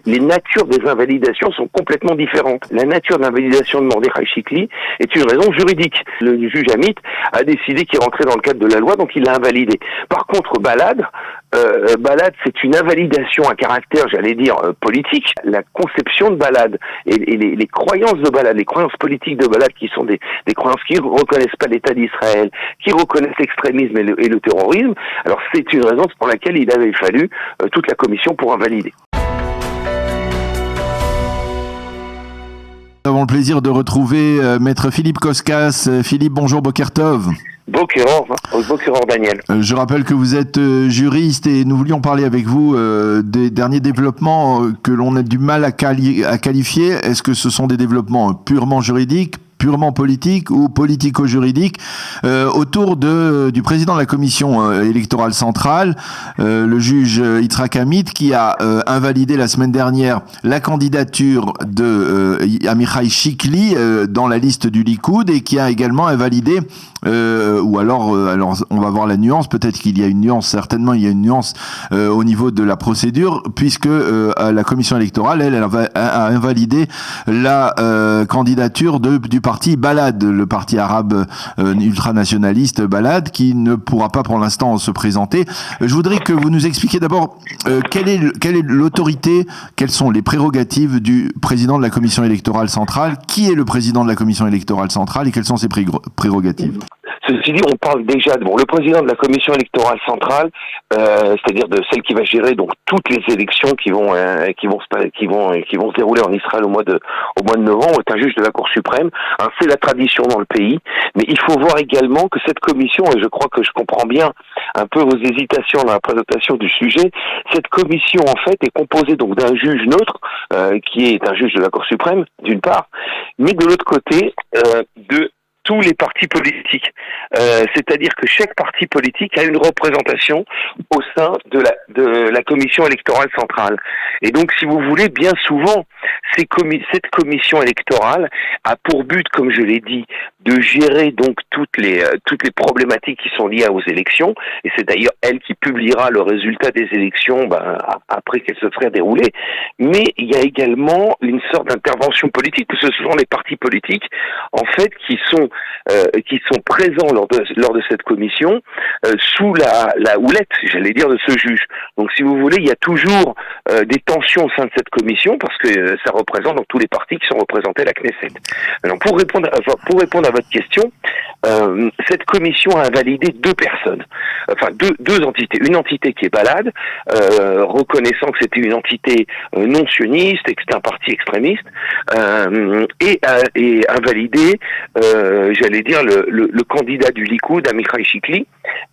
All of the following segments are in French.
les natures des invalidations sont complètement différentes. La nature d'invalidation de Mordechai Chikli est une raison juridique. Le juge Amit a décidé qu'il rentrait dans le cadre de la loi, donc il l'a invalidé. Par contre, Balad, c'est une invalidation à caractère, politique. La conception de Balad et les croyances de Balad, les croyances politiques de Balad, qui sont des croyances qui reconnaissent pas l'État d'Israël, qui reconnaissent l'extrémisme et le terrorisme, alors c'est une raison pour laquelle il avait fallu toute la commission pour invalider. Nous avons le plaisir de retrouver Maître Philippe Koskas. Philippe, bonjour, Boker Tov. Boker Or, Daniel. Je rappelle que vous êtes juriste et nous voulions parler avec vous des derniers développements que l'on a du mal à qualifier. Est-ce que ce sont des développements purement juridiques, purement politique ou politico-juridique autour du président de la commission électorale centrale, le juge Yitzhak Amit, qui a invalidé la semaine dernière la candidature de Amichai Chikli dans la liste du Likoud et qui a également invalidé alors on va voir la nuance, peut-être qu'il y a une nuance, certainement il y a une nuance au niveau de la procédure, puisque la commission électorale, elle a invalidé la candidature du parti Balad, le parti arabe ultranationaliste Balad, qui ne pourra pas pour l'instant se présenter. Je voudrais que vous nous expliquiez d'abord quelle est l'autorité, quelles sont les prérogatives du président de la commission électorale centrale, qui est le président de la commission électorale centrale et quelles sont ses prérogatives. Ceci dit, on parle déjà le président de la commission électorale centrale, c'est-à-dire de celle qui va gérer donc toutes les élections qui vont se dérouler en Israël au mois de novembre, est un juge de la Cour suprême. C'est la tradition dans le pays, mais il faut voir également que cette commission, et je crois que je comprends bien un peu vos hésitations dans la présentation du sujet, cette commission en fait est composée donc d'un juge neutre, qui est un juge de la Cour suprême d'une part, mais de l'autre côté de tous les partis politiques. C'est-à-dire que chaque parti politique a une représentation au sein de la commission électorale centrale. Et donc, si vous voulez, bien souvent, cette commission électorale a pour but, comme je l'ai dit, de gérer donc toutes les problématiques qui sont liées aux élections. Et c'est d'ailleurs elle qui publiera le résultat des élections après qu'elles se seraient déroulées. Mais il y a également une sorte d'intervention politique, parce que ce sont les partis politiques, en fait, qui sont présents lors de cette commission sous la houlette, j'allais dire, de ce juge. Donc, si vous voulez, il y a toujours des tensions au sein de cette commission parce que ça représente donc tous les partis qui sont représentés à la Knesset. Alors, pour répondre à votre question, cette commission a invalidé deux entités. Une entité qui est Balad, reconnaissant que c'était une entité non sioniste et que c'était un parti extrémiste, et invalidé, j'allais dire, le candidat du Likoud, Amichai Chikli,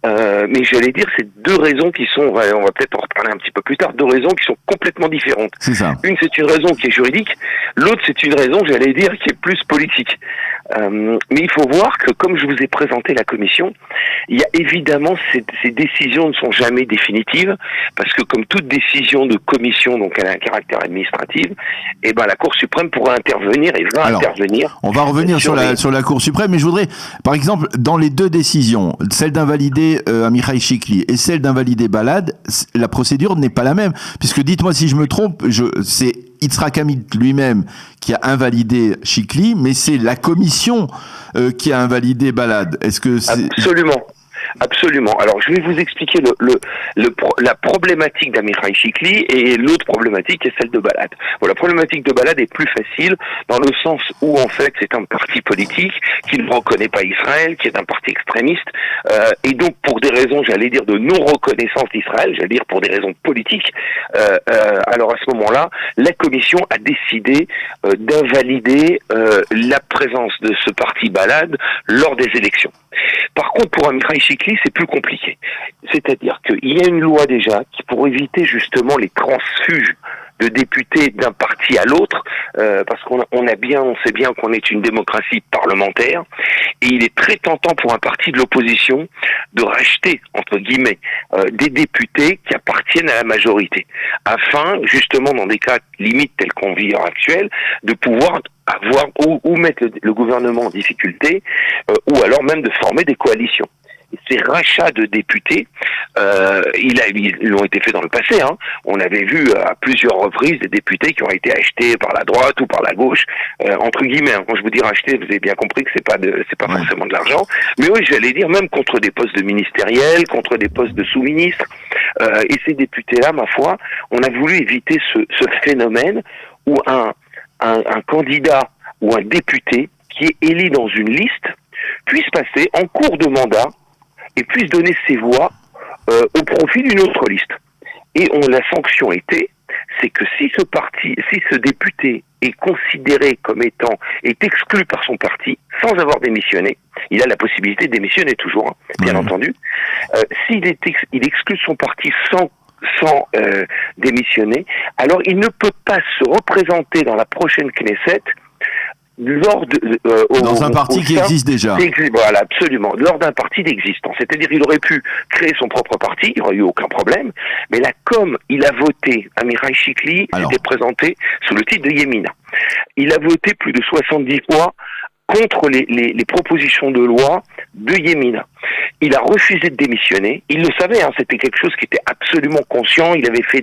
mais j'allais dire, c'est deux raisons qui sont, on va peut-être en reparler un petit peu plus tard, deux raisons qui sont complètement différentes. C'est ça. Une, c'est une raison qui est juridique, l'autre, c'est une raison, j'allais dire, qui est plus politique. Mais il faut voir que, comme je vous ai présenté la commission, il y a évidemment, ces décisions ne sont jamais définitives, parce que comme toute décision de commission, donc elle a un caractère administratif, et la Cour suprême pourra intervenir et va intervenir. On va revenir sur la Cour suprême, mais je voudrais, par exemple, dans les deux décisions, celle d'invalider Amichai Chikli et celle d'invalider Balad, la procédure n'est pas la même, puisque dites-moi si je me trompe, c'est Yitzhak Amit lui-même qui a invalidé Chikli, mais c'est la commission qui a invalidé Balad. Est-ce que c'est... Absolument. Alors, je vais vous expliquer la problématique d'Amichai Chikli et l'autre problématique est celle de Balad. Bon, la problématique de Balad est plus facile dans le sens où, en fait, c'est un parti politique qui ne reconnaît pas Israël, qui est un parti extrémiste, et donc, pour des raisons, j'allais dire, de non-reconnaissance d'Israël, j'allais dire pour des raisons politiques, alors à ce moment-là, la commission a décidé d'invalider la présence de ce parti Balad lors des élections. Par contre, pour Amichai Chikli, c'est plus compliqué. C'est-à-dire qu'il y a une loi déjà qui, pour éviter justement les transfuges de députés d'un parti à l'autre, parce on sait bien qu'on est une démocratie parlementaire, et il est très tentant pour un parti de l'opposition de racheter, entre guillemets, des députés qui appartiennent à la majorité, afin, justement, dans des cas limites tels qu'on vit à l'heure actuelle, de pouvoir avoir ou mettre le gouvernement en difficulté, ou alors même de former des coalitions. ces rachats de députés, ils l'ont été faits dans le passé. Hein. On avait vu à plusieurs reprises des députés qui ont été achetés par la droite ou par la gauche, entre guillemets. Hein. Quand je vous dis racheter, vous avez bien compris que c'est pas forcément de l'argent. Mais oui, j'allais dire même contre des postes de ministériels, contre des postes de sous-ministres. Et ces députés-là, ma foi, on a voulu éviter ce phénomène où un candidat ou un député qui est élu dans une liste puisse passer en cours de mandat et puisse donner ses voix au profit d'une autre liste. Et la sanction c'est que si ce député est considéré comme est exclu par son parti, sans avoir démissionné, il a la possibilité de démissionner toujours, hein, bien entendu, s'il exclut son parti sans démissionner, alors il ne peut pas se représenter dans la prochaine Knesset dans un parti qui existe déjà. Voilà, absolument. Lors d'un parti d'existence. C'est-à-dire, il aurait pu créer son propre parti, il n'y aurait eu aucun problème. Mais là, comme il a voté, Amirai Chikli s'était présenté sous le titre de Yemina. Il a voté plus de 70 fois contre les propositions de loi de Yemina. Il a refusé de démissionner. Il le savait, hein, c'était quelque chose qui était absolument conscient. Il avait fait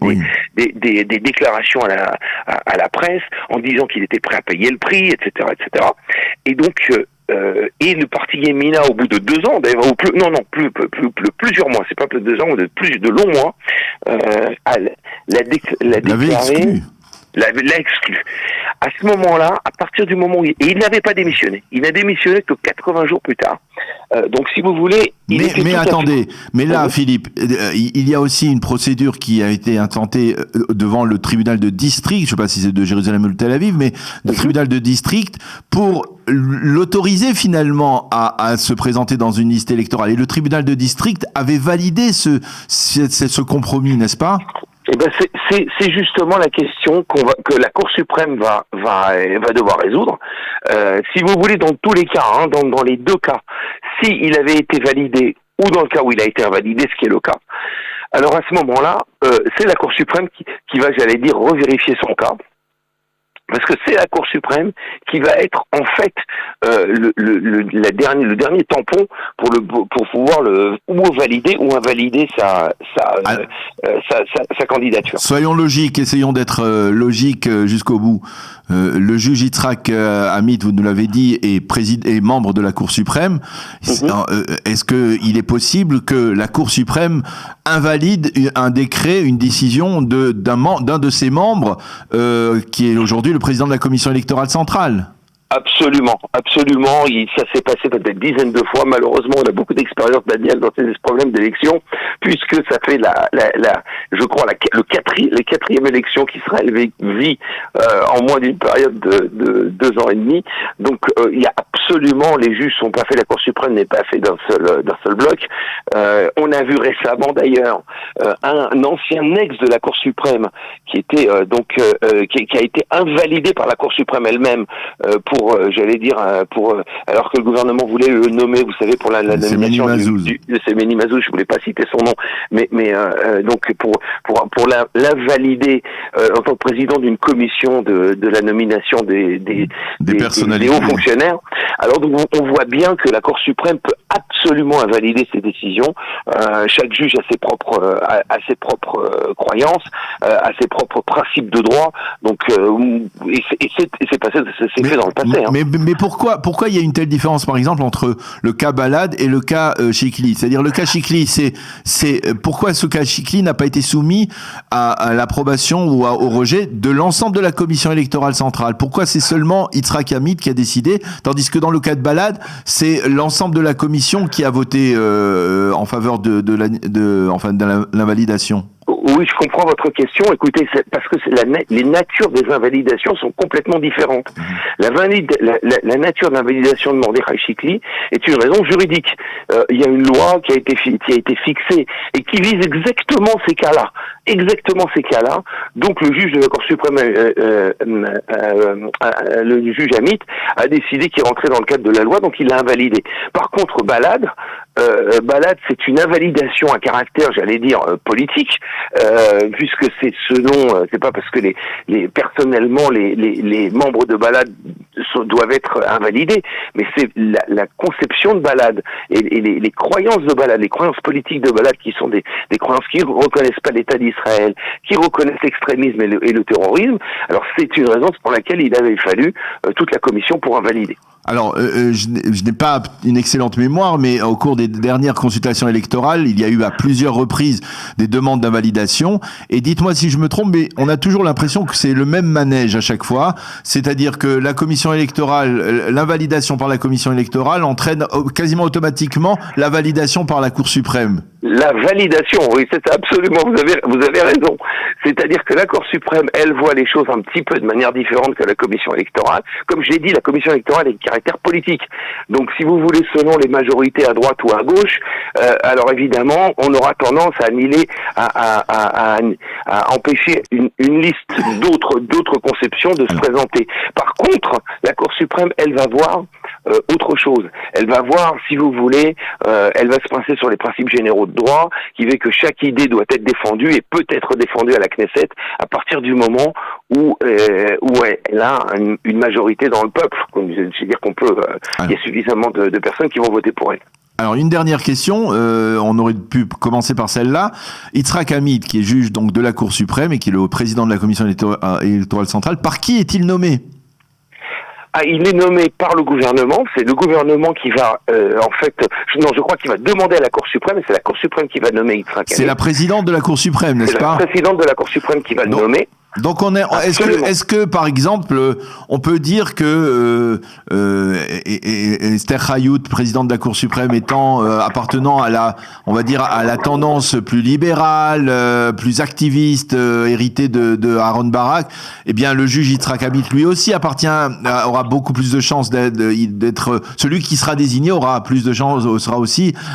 des déclarations à la presse en disant qu'il était prêt à payer le prix, etc., etc. Et donc, et le parti Yemina, au bout de 2 ans, d'ailleurs, ou plusieurs mois, c'est pas plus de 2 ans, ou de longs mois, l'a déclaré. L'a exclu. À ce moment-là, à partir du moment où il n'avait pas démissionné, il n'a démissionné que 80 jours plus tard. Donc, si vous voulez, mais attendez, mais là, Philippe, il y a aussi une procédure qui a été intentée devant le tribunal de district, je ne sais pas si c'est de Jérusalem ou de Tel Aviv, mais le tribunal de district pour l'autoriser finalement à se présenter dans une liste électorale. Et le tribunal de district avait validé ce compromis, n'est-ce pas ? Eh ben c'est justement la question que la Cour suprême va devoir résoudre. Si vous voulez, dans tous les cas, hein, dans les 2 cas, si il avait été validé ou dans le cas où il a été invalidé, ce qui est le cas, alors à ce moment-là, c'est la Cour suprême qui va, j'allais dire, revérifier son cas. Parce que c'est la Cour suprême qui va être en fait le dernier tampon pour pouvoir valider ou invalider sa candidature. Soyons logiques, essayons d'être logiques jusqu'au bout. Le juge Yitzhak Amit, vous nous l'avez dit, est membre de la Cour suprême. Est-ce qu'il est possible que la Cour suprême invalide un décret, une décision d'un de ses membres, qui est aujourd'hui le président de la Commission électorale centrale? Absolument. Ça s'est passé peut-être dizaines de fois. Malheureusement, on a beaucoup d'expérience, Daniel, dans ces problèmes d'élection, puisque ça fait je crois la quatrième élection qui sera vie en moins d'une période de 2 ans et demi. Donc, il y a absolument, les juges sont pas faits, la Cour suprême n'est pas fait d'un seul bloc. On a vu récemment d'ailleurs un ancien ex de la Cour suprême qui était qui a été invalidé par la Cour suprême elle-même alors que le gouvernement voulait le nommer, vous savez, pour la nomination de Semeni Mazouz, je voulais pas citer son nom, mais donc pour l'invalider en tant que président d'une commission de la nomination des hauts fonctionnaires. Alors donc on voit bien que la Cour suprême peut absolument invalider ces décisions. Chaque juge a ses propres croyances, a ses propres principes de droit. Donc c'est fait dans le passé. Mais pourquoi il y a une telle différence, par exemple, entre le cas Balad et le cas Chikli? C'est-à-dire, le cas Chikli, pourquoi ce cas Chikli n'a pas été soumis à l'approbation ou au rejet de l'ensemble de la commission électorale centrale? Pourquoi c'est seulement Yitzhak Amit qui a décidé, tandis que dans le cas de Balad, c'est l'ensemble de la commission qui a voté en faveur de l'invalidation? Oui, je comprends votre question. Écoutez, parce que les natures des invalidations sont complètement différentes. La nature d'invalidation de Mordechai Chikli est une raison juridique. Il y a une loi qui a été fixée et qui vise exactement ces cas-là. Donc le juge de la Cour suprême, le juge Amit, a décidé qu'il rentrait dans le cadre de la loi, donc il l'a invalidé. Par contre, Balad, balade, c'est une invalidation à caractère, j'allais dire, politique, puisque c'est c'est pas parce que personnellement les membres de balade doivent être invalidés, mais c'est la conception de balade et les croyances de balade, les croyances politiques de balade qui sont des croyances qui reconnaissent pas l'État d'Israël, qui reconnaissent l'extrémisme et le terrorisme. Alors c'est une raison pour laquelle il avait fallu toute la commission pour invalider. Alors, je n'ai pas une excellente mémoire, mais au cours des dernières consultations électorales, il y a eu à plusieurs reprises des demandes d'invalidation. Et dites-moi si je me trompe, mais on a toujours l'impression que c'est le même manège à chaque fois. C'est-à-dire que la commission électorale, l'invalidation par la commission électorale entraîne quasiment automatiquement la validation par la Cour suprême. La validation, oui, c'est absolument, vous avez raison. C'est-à-dire que la Cour suprême, elle voit les choses un petit peu de manière différente que la commission électorale. Comme je l'ai dit, la commission électorale est de caractère politique. Donc, si vous voulez, selon les majorités à droite ou à gauche, alors évidemment, on aura tendance à annuler, à empêcher une liste d'autres conceptions de se présenter. Par contre, la Cour suprême, elle va voir autre chose. Elle va voir, si vous voulez, elle va se pencher sur les principes généraux de droit, qui veut que chaque idée doit être défendue et peut être défendue à la Knesset à partir du moment où elle a une majorité dans le peuple. C'est-à-dire qu'on peut, il y a suffisamment de personnes qui vont voter pour elle. Alors une dernière question, on aurait pu commencer par celle-là. Yitzhak Hamid, qui est juge donc de la Cour suprême et qui est le président de la commission électorale centrale, par qui est-il nommé ? Il est nommé par le gouvernement. C'est le gouvernement qui va, je crois qu'il va demander à la Cour suprême, et c'est la Cour suprême qui va nommer Yitzhak Hamid. C'est la présidente de la Cour suprême, n'est-ce pas ? C'est la présidente de la Cour suprême qui va le nommer. Donc est-ce que par exemple on peut dire que Esther Hayout, présidente de la Cour suprême, appartenant à la tendance plus libérale, plus activiste, héritée de Aaron Barak, eh bien le juge Yitzhak Hamid lui aussi aura beaucoup plus de chances d'être celui qui sera désigné aura plus de chances,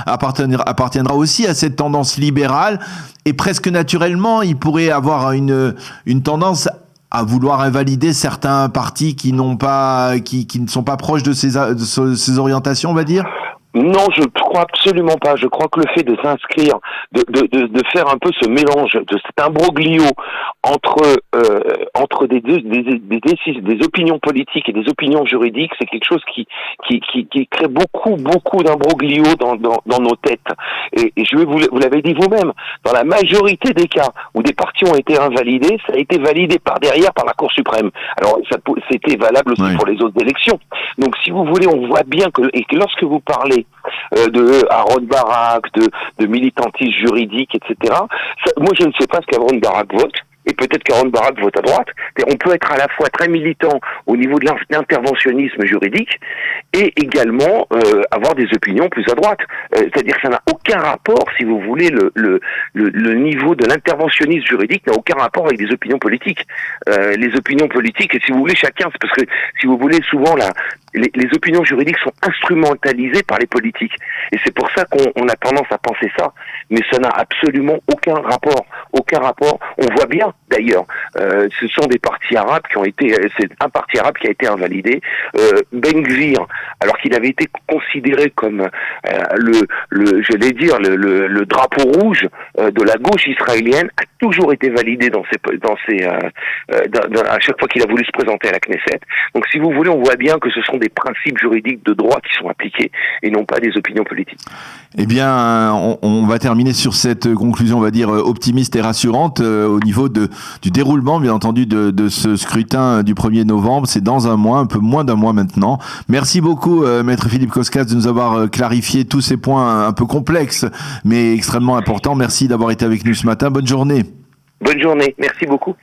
appartiendra aussi à cette tendance libérale. Et presque naturellement, il pourrait avoir une tendance à vouloir invalider certains partis qui ne sont pas proches de ces orientations, on va dire. Non, je crois absolument pas. Je crois que le fait de s'inscrire, de faire un peu ce mélange, de cet imbroglio entre des opinions politiques et des opinions juridiques, c'est quelque chose qui crée beaucoup d'imbroglio dans nos têtes. Et vous l'avez dit vous-même, dans la majorité des cas où des partis ont été invalidés, ça a été validé par derrière par la Cour suprême. Alors c'était valable aussi pour les autres élections. Donc si vous voulez, on voit bien que lorsque vous parlez de Aaron Barak, de militantisme juridique, etc. Moi, je ne sais pas ce qu'Aaron Barak vote. Et peut-être qu'Aaron Barak vote à droite. On peut être à la fois très militant au niveau de l'interventionnisme juridique et également avoir des opinions plus à droite. C'est-à-dire que ça n'a aucun rapport, si vous voulez, le niveau de l'interventionnisme juridique n'a aucun rapport avec des opinions politiques. Les opinions politiques, et si vous voulez, chacun, c'est parce que, si vous voulez, souvent les opinions juridiques sont instrumentalisées par les politiques. Et c'est pour ça qu'on a tendance à penser ça. Mais ça n'a absolument aucun rapport. On voit bien, d'ailleurs, ce sont des partis arabes c'est un parti arabe qui a été invalidé. Ben Gvir, alors qu'il avait été considéré comme le drapeau rouge de la gauche israélienne, a toujours été validé à chaque fois qu'il a voulu se présenter à la Knesset. Donc, si vous voulez, on voit bien que ce sont des principes juridiques de droit qui sont appliqués et non pas des opinions politiques. Eh bien, on va terminer sur cette conclusion, on va dire, optimiste et rassurante au niveau du déroulement, bien entendu, de ce scrutin du 1er novembre. C'est dans un mois, un peu moins d'un mois maintenant. Merci beaucoup, Maître Philippe Koskas, de nous avoir clarifié tous ces points un peu complexes, mais extrêmement importants. Merci d'avoir été avec nous ce matin. Bonne journée. Bonne journée. Merci beaucoup.